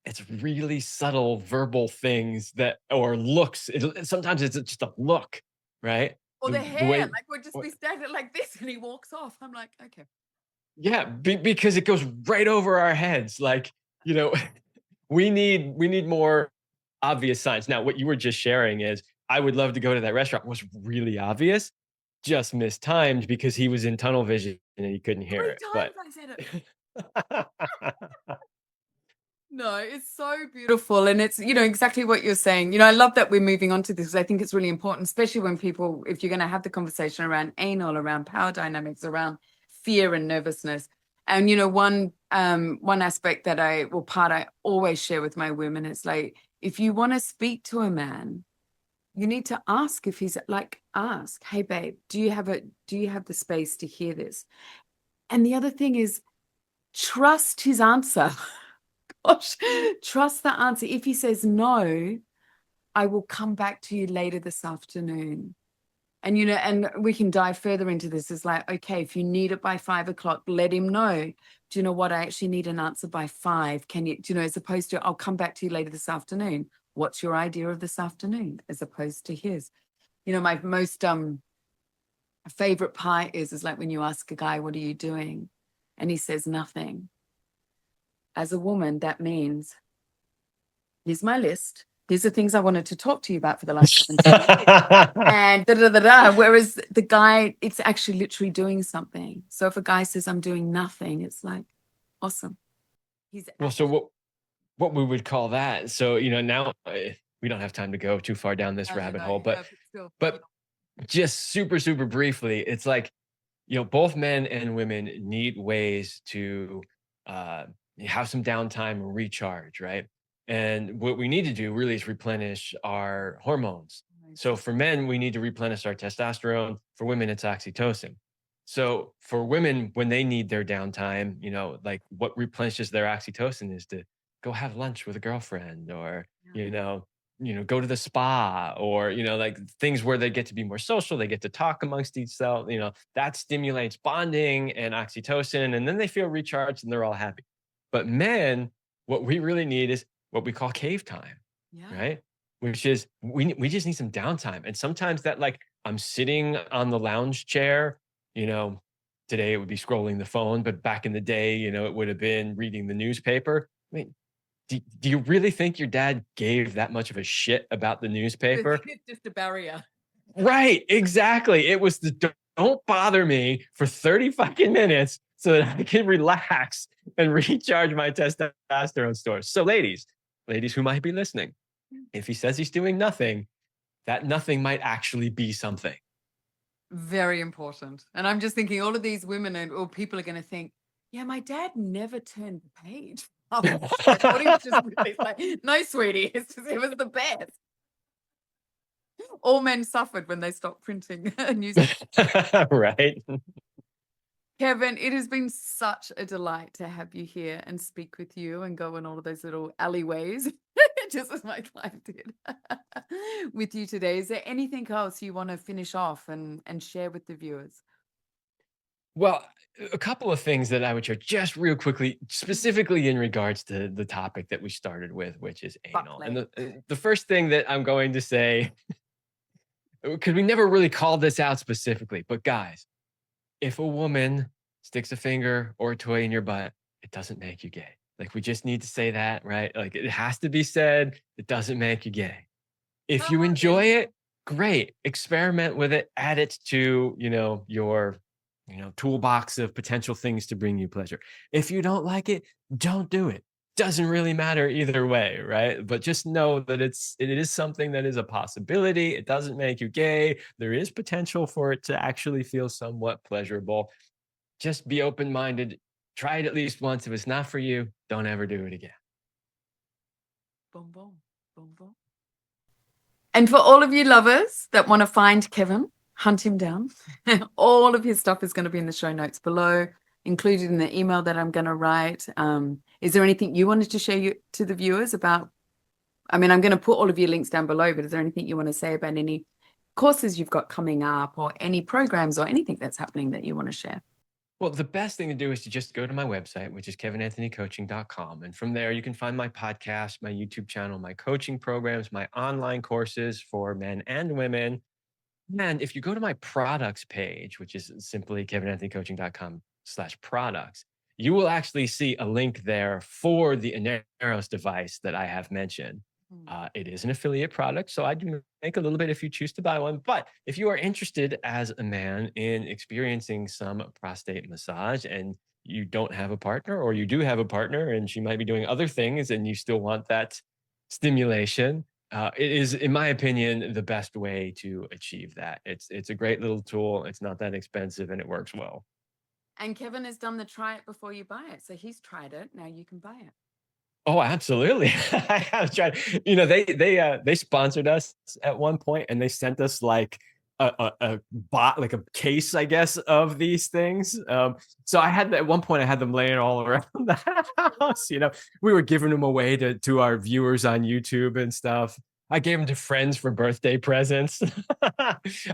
It's really subtle verbal things that or looks. Sometimes it's just a look, right? Or the The hair, way, like we'll just be standing like this and he walks off. I'm like, okay. yeah, because it goes right over our heads. Like, you know, we need more obvious signs. Now, what you were just sharing is I would love to go to that restaurant was really obvious, just mistimed because he was in tunnel vision and he couldn't hear 3 it. But times I said it. No, it's so beautiful. And it's, exactly what you're saying. I love that we're moving on to this because I think it's really important, especially when people, if you're going to have the conversation around anal, around power dynamics, around fear and nervousness. And, one aspect that I always share with my women is like, if you want to speak to a man, you need to ask if he's ask, hey, babe, do you have the space to hear this? And the other thing is trust his answer. Gosh, trust the answer. If he says no, I will come back to you later this afternoon. And and we can dive further into this. It's like, okay, if you need it by 5 o'clock, let him know. Do you know what? I actually need an answer by 5. Can you, as opposed to, I'll come back to you later this afternoon. What's your idea of this afternoon? As opposed to his. My most favorite part is like when you ask a guy, what are you doing? And he says nothing. As a woman, that means, here's my list. These are things I wanted to talk to you about for the last 7 years. And da, da, da, da. Whereas the guy, it's actually literally doing something. So if a guy says, I'm doing nothing, it's like, awesome. well, so what we would call that. So, now we don't have time to go too far down this rabbit hole, but just super, super briefly, it's like, both men and women need ways to have some downtime and recharge, right? And what we need to do really is replenish our hormones. So for men, we need to replenish our testosterone. For women, it's oxytocin. So for women, when they need their downtime, like what replenishes their oxytocin is to go have lunch with a girlfriend or, go to the spa or, like things where they get to be more social, they get to talk amongst each self, that stimulates bonding and oxytocin, and then they feel recharged and they're all happy. But men, what we really need is what we call cave time, right? Which is we just need some downtime. And sometimes that like I'm sitting on the lounge chair, today it would be scrolling the phone, but back in the day, it would have been reading the newspaper. I mean, do you really think your dad gave that much of a shit about the newspaper? It's just a barrier. Right, exactly. It was the don't bother me for 30 fucking minutes so that I can relax and recharge my testosterone stores. So ladies who might be listening, if he says he's doing nothing, that nothing might actually be something. Very important. And I'm just thinking all of these women or people are going to think, yeah, my dad never turned the page. I thought he was just really like, no, sweetie, it was the best. All men suffered when they stopped printing newspapers. Right. Kevin, it has been such a delight to have you here and speak with you and go in all of those little alleyways, just as my client did with you today. Is there anything else you want to finish off and share with the viewers? Well, a couple of things that I would share just real quickly, specifically in regards to the topic that we started with, which is anal. And the first thing that I'm going to say, because we never really called this out specifically, but guys, if a woman sticks a finger or a toy in your butt, it doesn't make you gay. Like, we just need to say that, right? Like, it has to be said. It doesn't make you gay. If you enjoy it, great. Experiment with it. Add it to, your, toolbox of potential things to bring you pleasure. If you don't like it, don't do it. Doesn't really matter either way, right? But just know that it is something that is a possibility. It doesn't make you gay. There is potential for it to actually feel somewhat pleasurable. Just be open-minded. Try it at least once. If it's not for you, don't ever do it again. Boom, boom, boom, boom. And for all of you lovers that want to find Kevin, hunt him down. All of his stuff is going to be in the show notes below, included in the email that I'm going to write. Is there anything you wanted to share to the viewers about? I mean, I'm going to put all of your links down below, but is there anything you want to say about any courses you've got coming up or any programs or anything that's happening that you want to share? Well, the best thing to do is to just go to my website, which is kevinanthonycoaching.com. And from there, you can find my podcast, my YouTube channel, my coaching programs, my online courses for men and women. And if you go to my products page, which is simply kevinanthonycoaching.com/products, you will actually see a link there for the Aneros device that I have mentioned. It is an affiliate product, so I do make a little bit if you choose to buy one. But if you are interested as a man in experiencing some prostate massage and you don't have a partner, or you do have a partner and she might be doing other things and you still want that stimulation, it is, in my opinion, the best way to achieve that. It's a great little tool. It's not that expensive and it works well. And Kevin has done the try it before you buy it. So he's tried it. Now you can buy it. Oh, absolutely. I have tried. They sponsored us at one point, and they sent us like a bot, like a case, I guess, of these things. So at one point I had them laying all around the house. We were giving them away to our viewers on YouTube and stuff. I gave them to friends for birthday presents.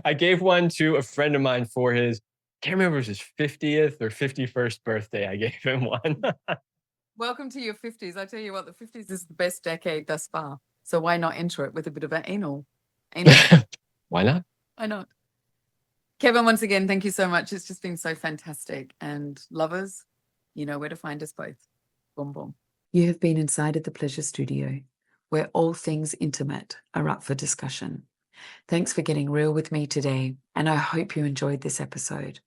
I gave one to a friend of mine for his, can't remember if it was his 50th or 51st birthday. I gave him one. Welcome to your 50s. I tell you what, the 50s is the best decade thus far. So why not enter it with a bit of an anal? Why not? Why not? Kevin, once again, thank you so much. It's just been so fantastic. And lovers, you know where to find us both. Boom, boom. You have been inside of the Pleasure Studio, where all things intimate are up for discussion. Thanks for getting real with me today, and I hope you enjoyed this episode.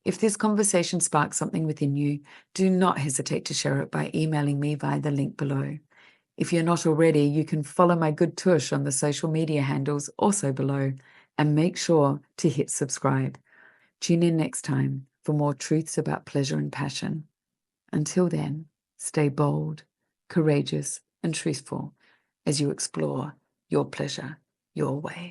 If this conversation sparks something within you, do not hesitate to share it by emailing me via the link below. If you're not already, you can follow my good tush on the social media handles also below, and make sure to hit subscribe. Tune in next time for more truths about pleasure and passion. Until then, stay bold, courageous, and truthful as you explore your pleasure your way.